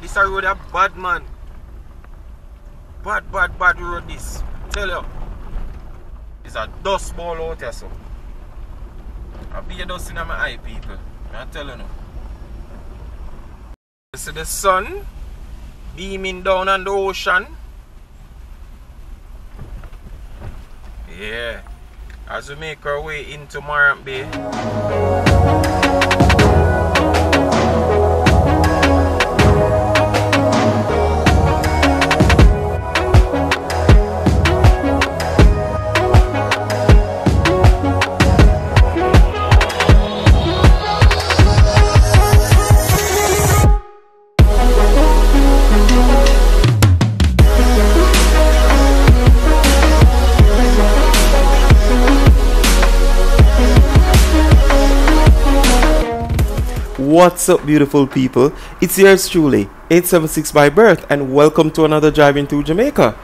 This a road a bad, man. Bad road this. Tell you. It's a dust ball out here, so. I be a dust in my eye, people. I tell you now. You see the sun beaming down on the ocean. Yeah. As we make our way into Morant Bay. What's up, beautiful people? It's yours truly, 876 by birth, and welcome to another Driving Through Jamaica.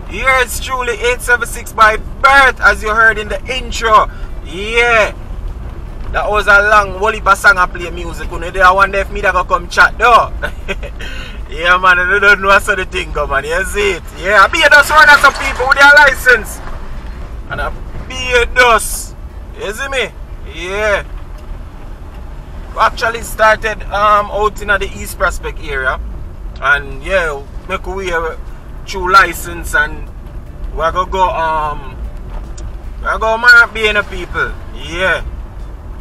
Here's truly 876 by Bergs, as you heard in the intro. Yeah. That was a long whole heap of song I play music. I wonder if me that go come chat though. Yeah man, I don't know what's the thing go man. You see it? Yeah, I be a dust run at some people with their license. And I be a dust. You see me? Yeah. We actually started out in the East Prospect area. And yeah, make a way through Lyssons, and we're gonna go Morant Bay, the people. Yeah.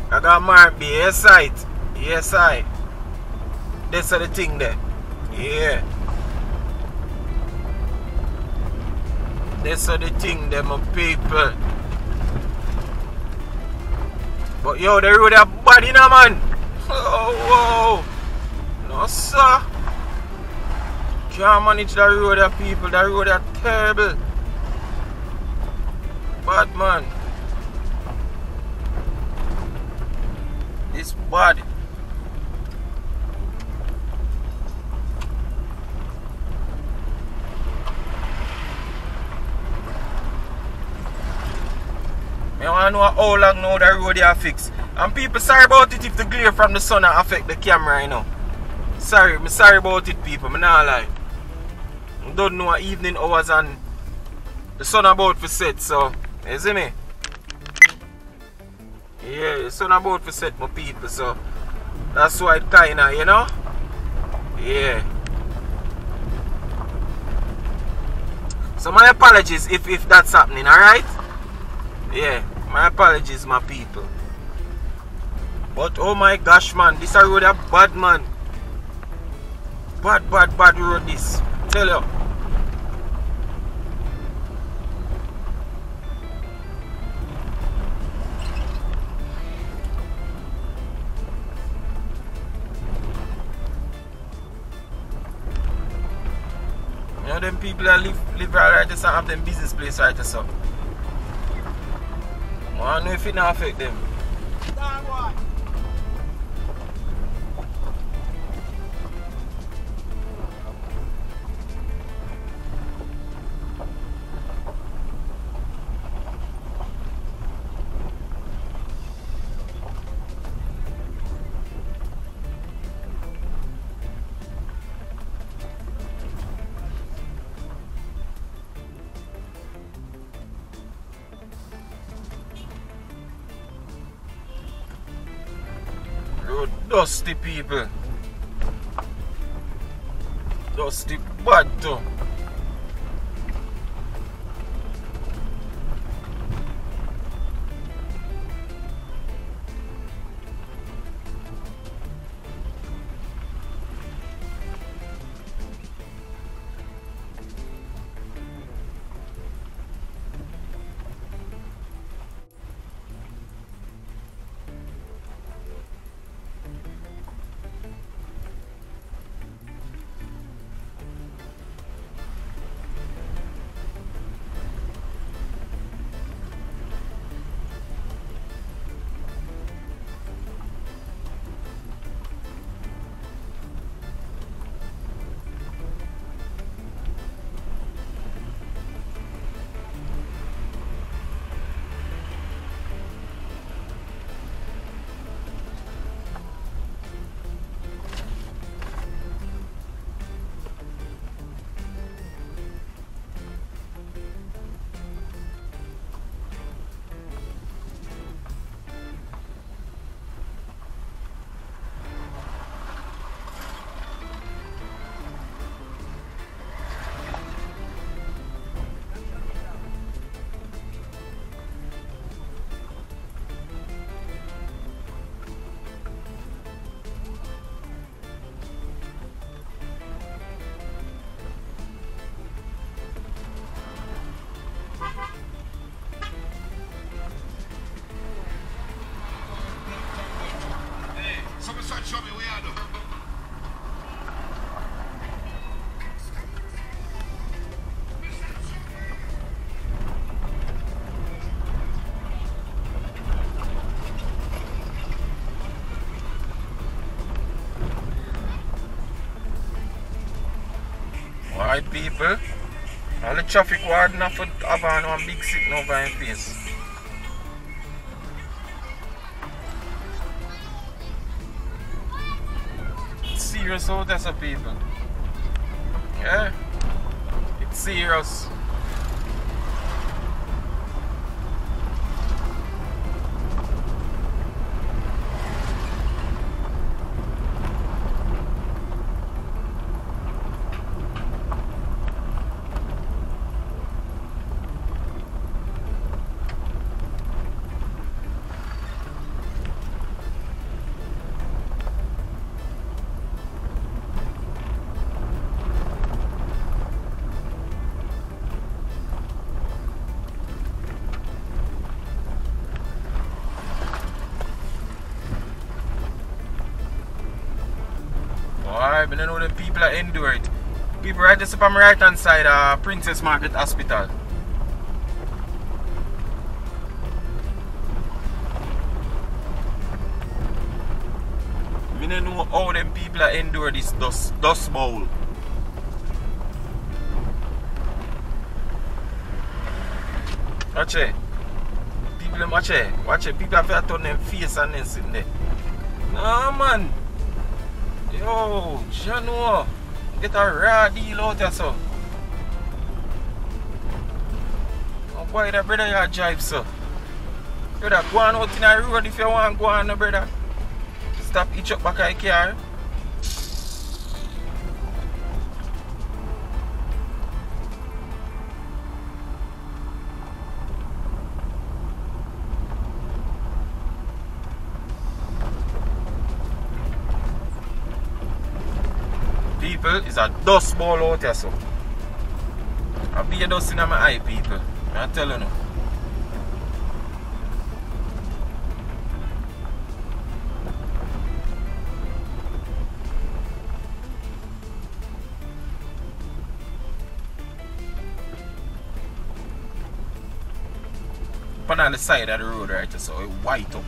I got Morant Bay, yes I. Yes I. That's the thing there. Yeah. That's the thing there, my people. But yo, the road are bad, you know, man. Oh, whoa. No, sir. Can't manage the road, the people. The road are terrible. Bad, man. It's bad. I want to know how long now the road are fixed. And people, sorry about it if the glare from the sun affect the camera, you know. Sorry, I'm sorry about it, people. I'm not lie. I don't know evening hours and the sun about to set, so you see me? Yeah, the sun about to set, my people, so that's why it kinda, you know? Yeah. So my apologies if that's happening, alright? Yeah, my apologies, my people. But oh my gosh, man, this road a bad, man. Bad road this. Tell you. You know them people that live right there, have them business place right there, so. I don't know if it not affect them. Dusty people. Dusty bad too. Show me where I do. Alright people, All the traffic warden have to have on one big sitting over in face. It's serious out there, some people. Yeah? It's serious. Alright, but I know the people that endure it. People right just up on my right hand side, Princess Margaret Hospital. I don't know how them people that endure this dust bowl. Watch it. People them watch it. Watch it. People have to turn them face and then sitting there. Nah man. Yo, Jano, get a raw deal out there, so. Oh boy, that brother, you drive, so. Brother, go on out in the road if you want to go on, brother. Stop each up back of the car. People, it's a dust ball out here, so. I'll be a dust in my eye, people. I'm telling you. Put on the side of the road right there, so it white up.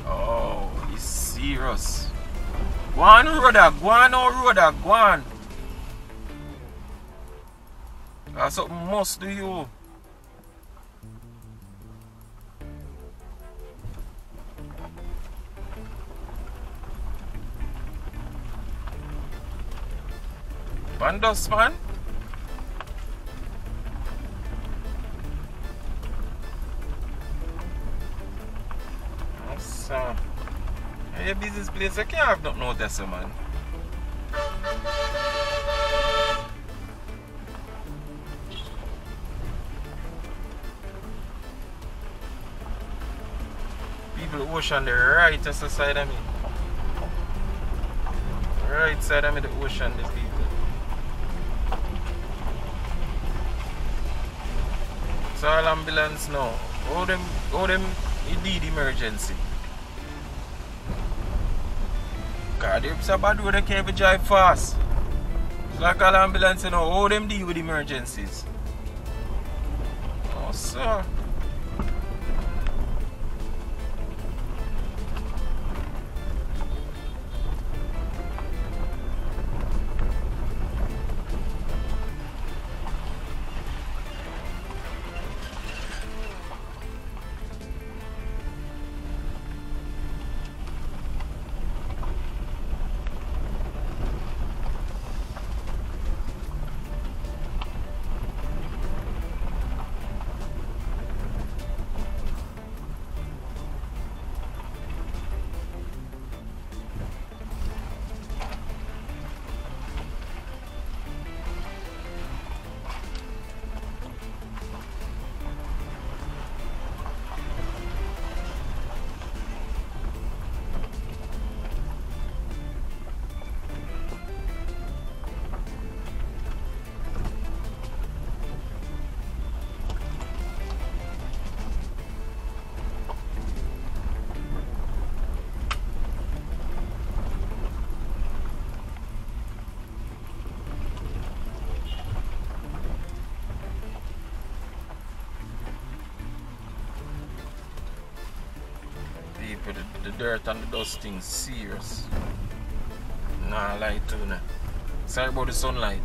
Oh, it's serious. Go on, Rhoda. Go on, Rhoda. Go on. That's something must do you. Bandos, man. So, your business place, I can't have nothing out there, so man. People ocean the right side of me. Right side of me, the ocean, the people. So all ambulance now. How them it did emergency. God, if it's a bad road, they can't even drive fast. It's like all ambulance, you know, how them deal with emergencies. Oh, sir. The dirt and the dust thing serious. Nah, lie to me. Sorry about the sunlight.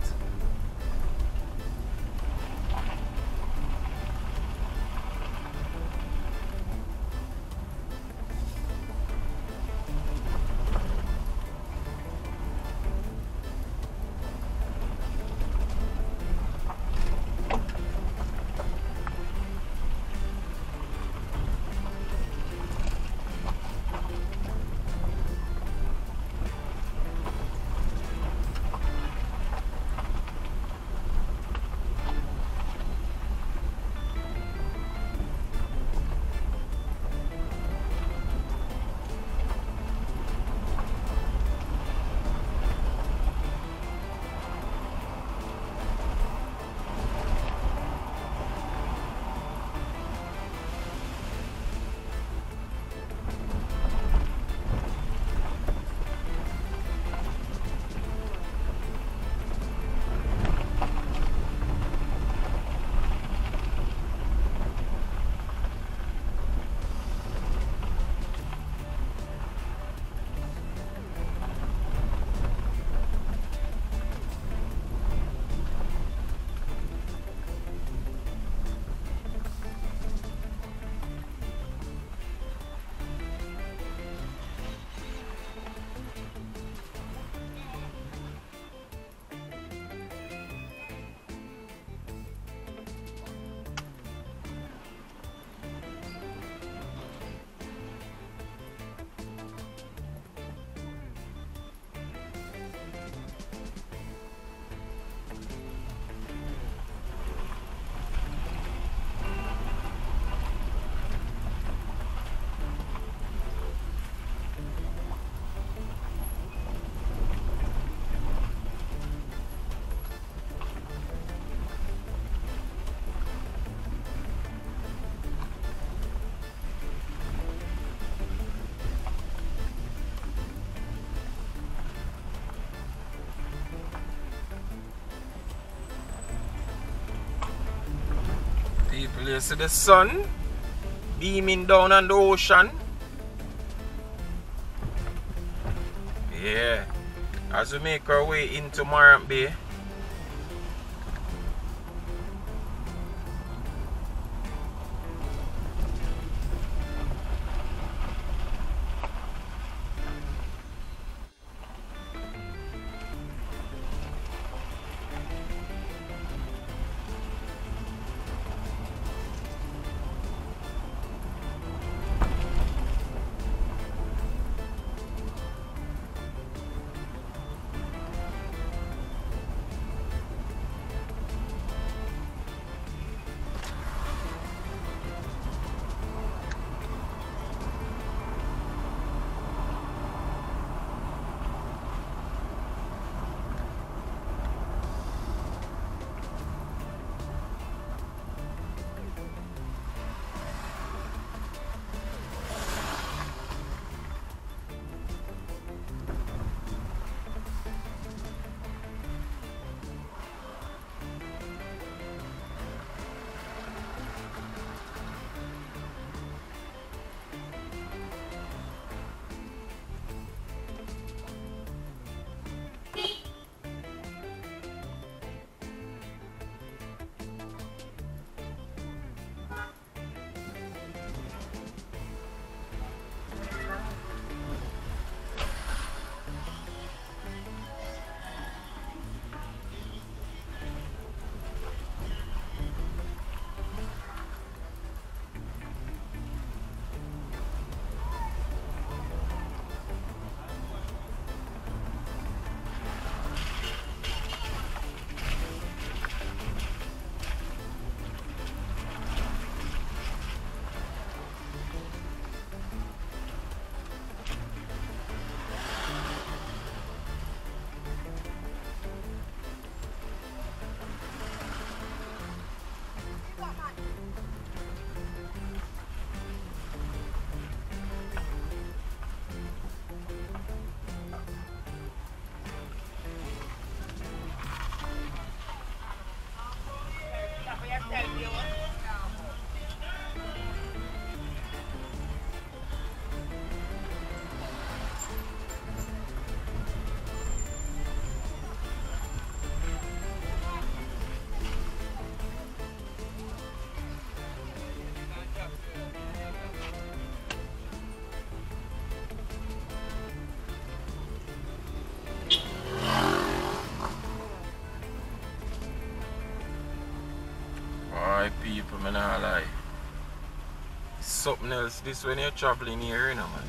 People, you see the sun beaming down on the ocean. Yeah, as we make our way into Morant Bay. I'm not lie. Something else this when you're traveling here, you know, man.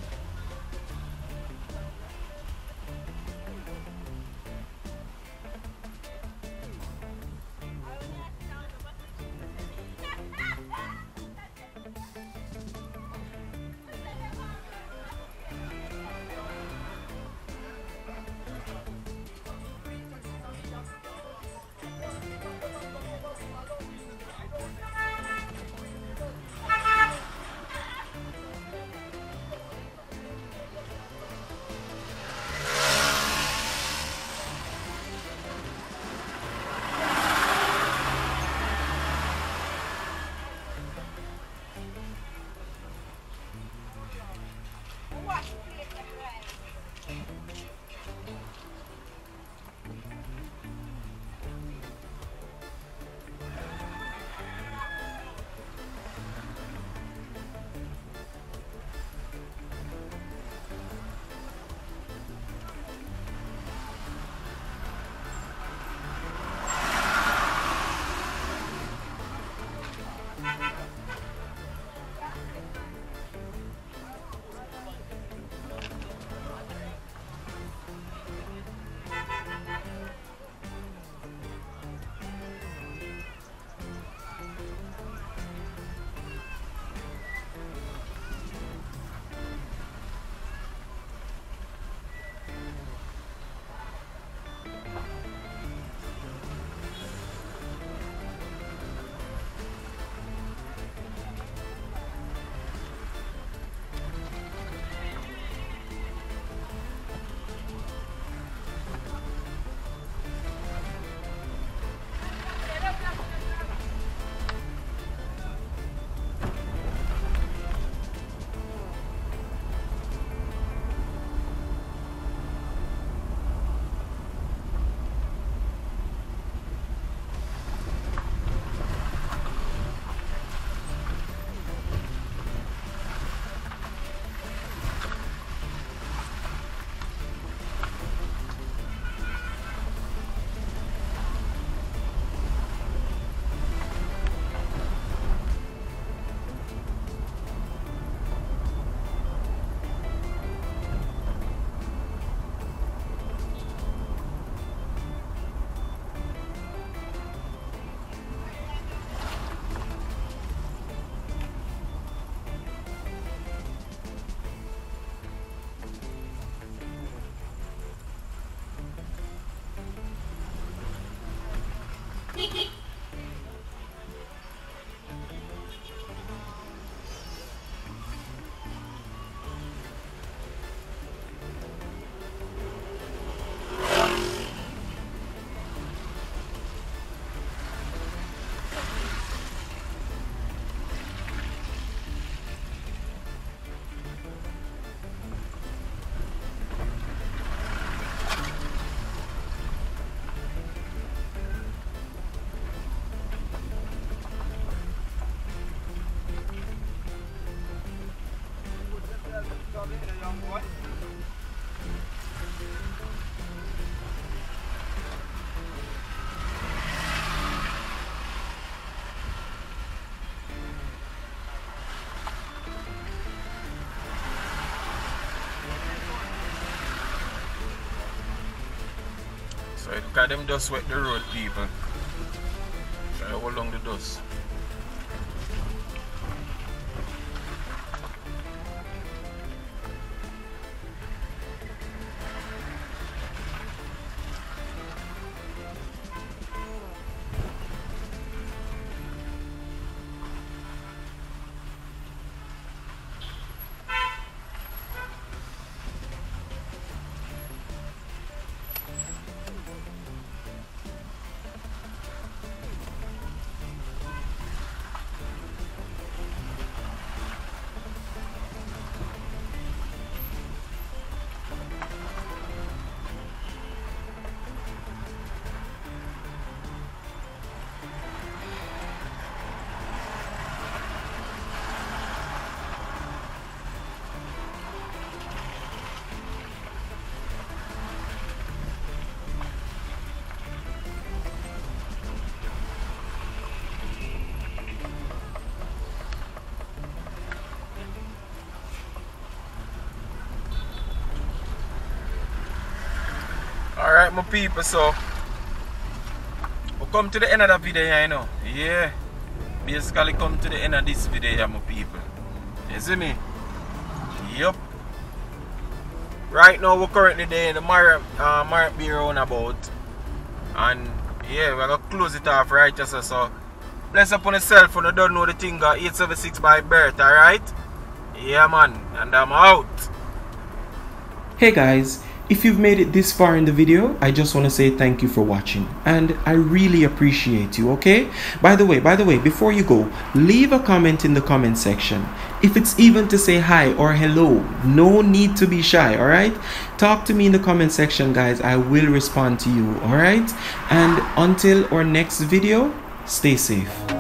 So look at them dust wet the road, people. Try to hold along the dust. my people, so we come to the end of the video here, you know. Yeah. Basically come to the end of this video here, my people. You see me? Yup. Right now we're currently there in the Morant Beer roundabout. And yeah, we're gonna close it off right just so. Bless upon yourself when you don't know the thing 876 by Bert, alright? Yeah man, and I'm out. Hey guys, if you've made it this far in the video, I just want to say thank you for watching, and I really appreciate you, okay? By the way, before you go, leave a comment in the comment section. If it's even to say hi or hello, no need to be shy, alright? Talk to me in the comment section, guys. I will respond to you, alright? And until our next video, stay safe.